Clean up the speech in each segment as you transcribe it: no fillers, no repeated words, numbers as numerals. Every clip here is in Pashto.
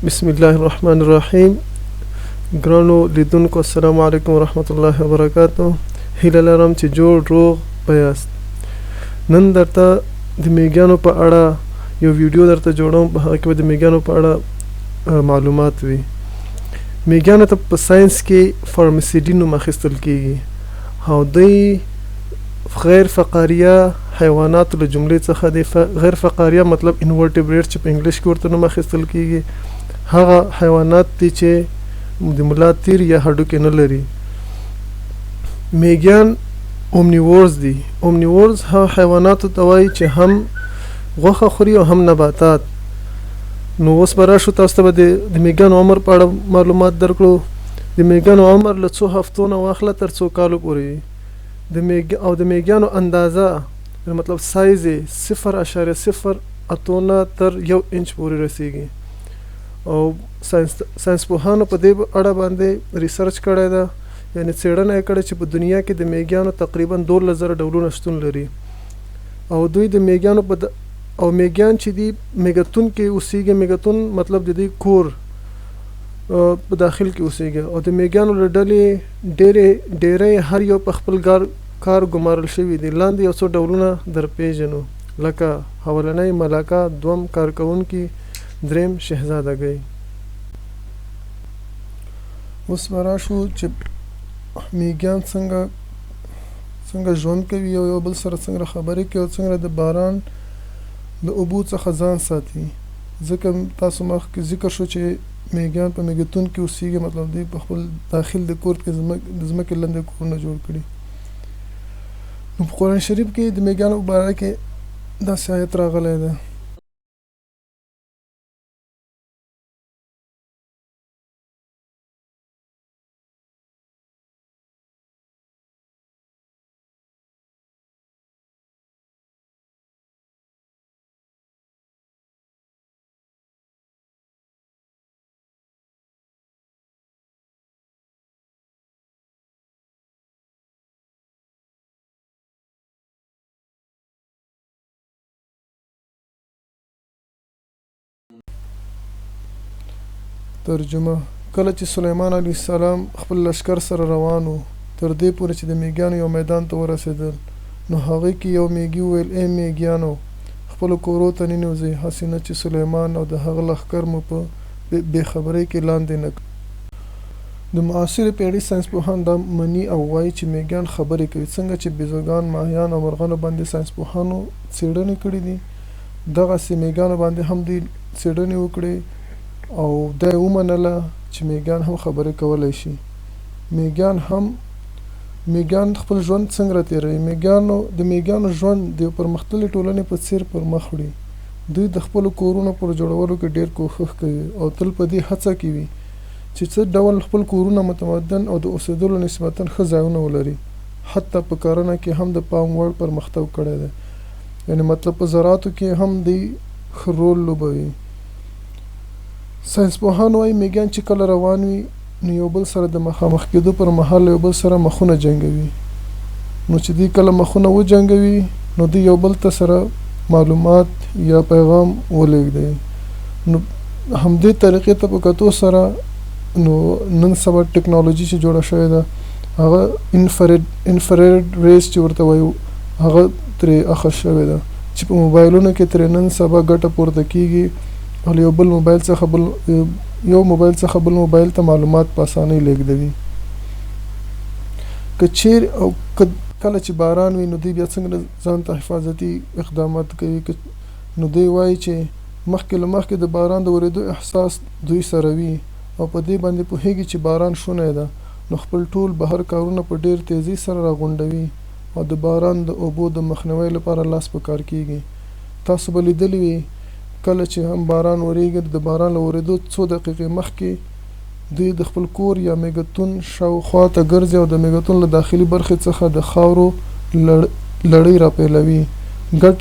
بسم الله الرحمن الرحیم. ګرانو لیدونکو السلام علیکم ورحمت الله وبرکاتو. هیله لرم چې جوړ روغ بیاست. نن درته د میږیانو په اړه یو ویډیو درته جوړوم، په هغه کې به د میږیانو په اړه معلومات وي. میږیانو ته په ساینس کې فارمسیډي نوم اخیستل کیږي او دوی غیر فقاریه حیوانات له جملې څخه دی. غیر فقاریه مطلب انورټیبریټ چې په انګلیش کې ورته نوم اخیستل کیږي. هغه حیوانات دي چې د ملا تیر یا هډوکي نه لري. میږیان اومنیورز دي. اومنیورز هغه حیواناتو ته وایي چې هم غوښه خوري او هم نباتات. نو اوس به راشو تاسو ته به د میږیانو عمر په اړه معلومات درکړو. د میږیانو عمر له څو هفتو نه واخله تر څو کالو پورې وي. د میږیانو اندازه مطلب سایز یې 0.08 تر 1 انچ پورې رسیږي. او ساینس پوهانو په دې اړه باندې ریسرچ کړی ده، یعنی څېړنه یې کړې چې په دنیا کې د میږیانو تقریبا 12,000 ډولونه شتون لري. او دوی د میږیانو او میږیان چې دي میږتون کې اوسېږي. میږتون مطلب د دې کور په داخل کې اوسېږي. او د میږیانو له ډلې ډېری هر یو په خپل کار ګمارل شوي دي. لاندې یو څو ډولونه در پیژنو، لکه اولنی ملکه، دوم کارکوونکي، دریم شهزادګۍ. اوس به راشو چې میږیان څنګه ژوند کوي او یو بل سره څنګه خبرې کوي او څنګه د باران د اوبو څخه ځان ساتي. ځکه تاسو مخکې ذکر شو چې میږیان په میږتون کې اوسېږي، مطلب دوی په خپل داخل د کور کې د ځمکې لاندې کورونه جوړ کړي. نو په قرآن شریف کې د میږیانو په باره کې داسې آیت راغلی دی: ترجمه: کله چې سلیمان علیه السلام خپل لشکر سره روان و تر دې پورې چې د میږیانو یو میدان ته ورسېدل، نو هغې کې یو میږي وویل: ای میږیانو، خپلو کورو ته ننوځئ، هسې نه چې سلیمان او د هغه لښکر مو په بې خبرۍ کې لاندې نه کړي. د معاصرې پیړۍ ساینسپوهان دا مني او وایي چې میږیان خبرې کوي. څنګه چې بیزوګان، ماهیان او مرغانو باندې ساینسپوهانو څېړنې کړي دي، دغسې میږیانو باندې هم دوی څېړنې وکړې او دا یې ومنله چې میږیان هم خبرې کولی شي. میږیان خپل ژوند څنګه تېروي؟ د میږیانو ژوند د یو پرمختللې ټولنې په څېر پر مخ وړي. دوی د خپلو کورونو پر جوړولو کې ډېر کوښښ کوي او تل په دې هڅه کې وي چې څه ډول خپل کورونه متمدن او د اوسېدلو نسبتاً ښه ځایونه ولري. حتی په کرنه کې هم د پام وړ پرمختګ کړی دی، یعنې مطلب په زراعتو کې هم دوی ښه رول لوبوي. ساینسپوهان وایي میږیان چې کله روان وي نو یو بل سره د مخامخ کېدو پر مهال یو بل سره مخونه جنګوي. نو چې دوی کله مخونه وجنګوي نو دوی یو بل ته سره معلومات یا پیغام ولېږدوي. نو همدې طریقې ته په کتو سره نو نن سبا ټکنالوژي چې جوړه شوې ده، هغه انفراريډ ریز چې ورته وایو، هغه ترې اخذ شوې ده چې په موبایلونو کې ترې نن سبا ګټه پورته کېږي او یو موبایل څخه بل موبایل ته معلومات په اسانۍ لیږدوي. که چیرې او کله چې باران وي نو دوی بیا څنګه ځان ته حفاظتي اقدامات کوي. نو دوی وایي چې مخکې د باران د ورېدو احساس دوی سره وي او په دې باندې پوهېږي چې باران شونی ده، نو خپل ټول بهر کارونه په ډېر تیزي سره راغونډوي او د باران د اوبو د مخنیوي لپاره لاس په کار کېږي. تاسو به لیدلي وي کله چې هم باران وریږي، د باران له ورېدو څو دقیقې مخکې دوی د خپل کور یا میږتون شاوخوا ته ګرځي او د میږتون له داخلي برخې څخه د خاورو لړۍ راپیلوي. ګډ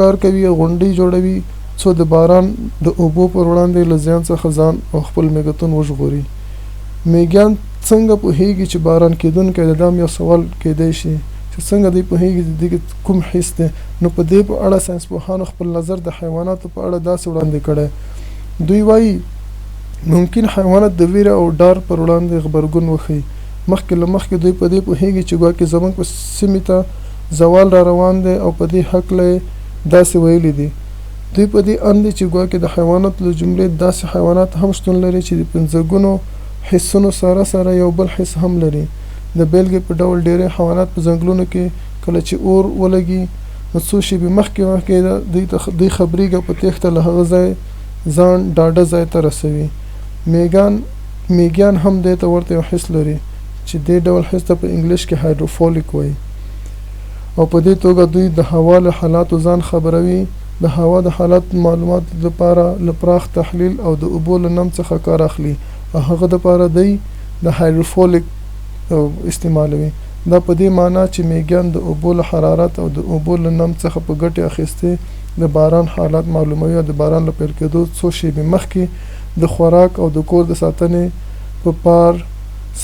کار کوي او غونډۍ جوړوي څو د باران د اوبو پر وړاندې له زیان څخه ځان او خپل میږتون وژغوري. میږیان څنګه پوهېږي چې باران کېدونکی دی؟ دا هم یو سوال کېدی شي چې څنګه دوی پوهېږي چې دې کوم حس دی. نو په دې په اړه ساینسپوهانو خپل نظر د حیواناتو په اړه داسې وړاندې کړی دوی وایي ممکن حیوانات د ویره او ډار پر وړاندې غبرګون وښیي. مخکې له مخکې دوی په دې پوهېږي چې ګواکې زموږ په سیمې ته زوال را روان دی او په دې هکله یې داسې ویلي دي. دوی په دې اند دي چې ګواکې د حیواناتو له جملې داسې حیوانات هم شتون لري چې د 50 ګونو حسونو سره سره یو بل حس هم لري. د بیلګې په ډول ډېری حیوانات په ځنګلونو کې کله چې اور ولګي نو څو شېبې مخکې دوی خبرېږي په تېښته له هغه ځای ځان ډاډه ځای ته رسوي. میږیان هم دې ته ورته یو حس لري چې دې ډول حس ته په انګلیش کې هایدروفولیک وایي، او په دې توګه دوی د هوا له حالاتو ځان خبروي. د هوا د حالات معلومات لپاره له پراخ تحلیل او د اوبو له نم څخه کار اخلي او هغه دپاره دوی د هایدروفولیک استعمالوي. دا په دې معنی چې میږیان د اوبو له حرارت او د اوبو له نم څخه په ګټې اخیستې د باران حالات معلوموي او د باران له پیل کېدو څو شېبې مخکې د خوراک او د کور د ساتنې په پار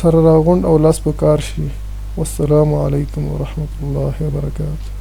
سره راغونډ او لاس په کار شي. والسلام علیکم ورحمة الله وبرکاته.